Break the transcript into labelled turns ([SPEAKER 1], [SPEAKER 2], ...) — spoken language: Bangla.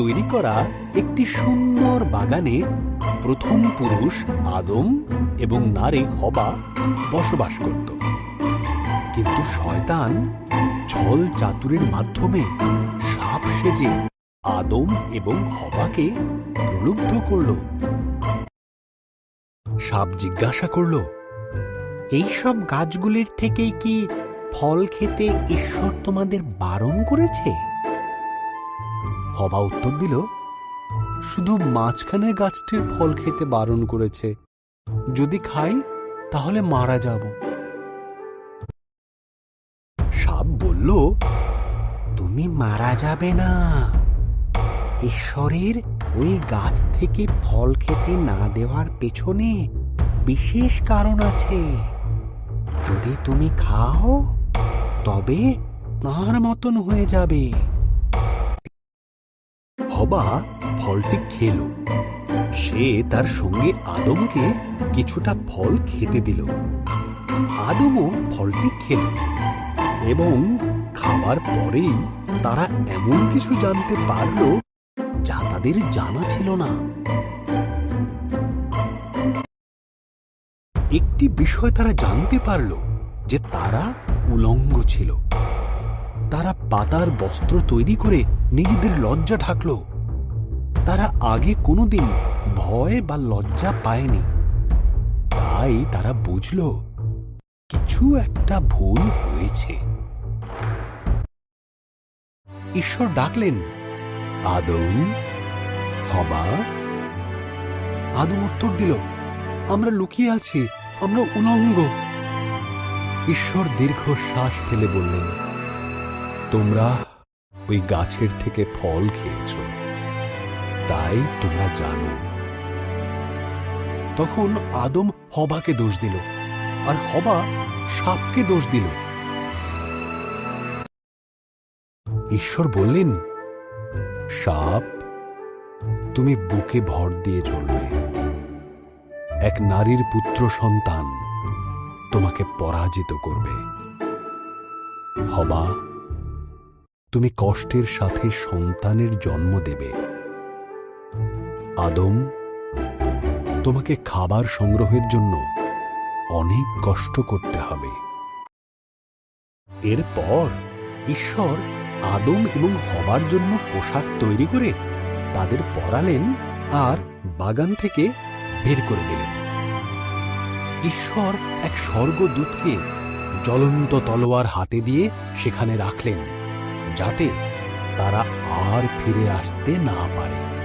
[SPEAKER 1] তৈরি করা একটি সুন্দর বাগানে প্রথম পুরুষ আদম এবং নারী হবা বসবাস করত। কিন্তু শয়তান ছল চাতুরির মাধ্যমে সাপ সেজে আদম এবং হবাকে প্রলুব্ধ করল। সাপ জিজ্ঞাসা করল, এইসব গাছগুলির থেকে কি ফল খেতে ঈশ্বর তোমাদের বারণ করেছে? হবা উত্তর দিল, শুধু মাঝখানের গাছটির ফল খেতে বারণ করেছে। যদি খাই তাহলে মারা যাব। সাপ বলল, তুমি মারা যাবে না। ঈশ্বরের ওই গাছ থেকে ফল খেতে না দেওয়ার পেছনে বিশেষ কারণ আছে। যদি তুমি খাও তবে তার মতন হয়ে যাবে। হবা ফলটি খেল। সে তার সঙ্গে আদমকে কিছুটা ফল খেতে দিল। আদমও ফলটি খেল এবং খাবার পরেই তারা এমন কিছু জানতে পারল যা তাদের জানা ছিল না। একটি বিষয় তারা জানতে পারল যে তারা উলঙ্গ ছিল। তারা পাতার বস্ত্র তৈরি করে নিজেদের লজ্জা ঢাকল। তারা আগে কোনোদিন ভয় বা লজ্জা পায়নি। তাই তারা বুঝল কিছু একটা ভুল হয়েছে। ঈশ্বর ডাকলেন, আদম, হবা। আদম উত্তর দিল, আমরা লুকিয়ে আছি, আমরা উলঙ্গ। ঈশ্বর দীর্ঘশ্বাস ফেলে বললেন, তোমরা ওই গাছের থেকে ফল খেয়েছ, তাই তোমরা জানো। তখন আদম হবাকে দোষ দিল, আর হবা সাপকে দোষ দিল। ঈশ্বর বললেন, সাপ, তুমি বুকে ভর দিয়ে চলবে। এক নারীর পুত্র সন্তান তোমাকে পরাজিত করবে। হবা, তুমি কষ্টের সাথে সন্তানের জন্ম দেবে। আদম, তোমাকে খাবার সংগ্রহের জন্য অনেক কষ্ট করতে হবে। এরপর ঈশ্বর আদম এবং হবার জন্য পোশাক তৈরি করে তাদের পরালেন আর বাগান থেকে বের করে দিলেন। ঈশ্বর এক স্বর্গদূতকে জ্বলন্ত তলোয়ার হাতে দিয়ে সেখানে রাখলেন, যাতে তারা আর ফিরে আসতে না পারে।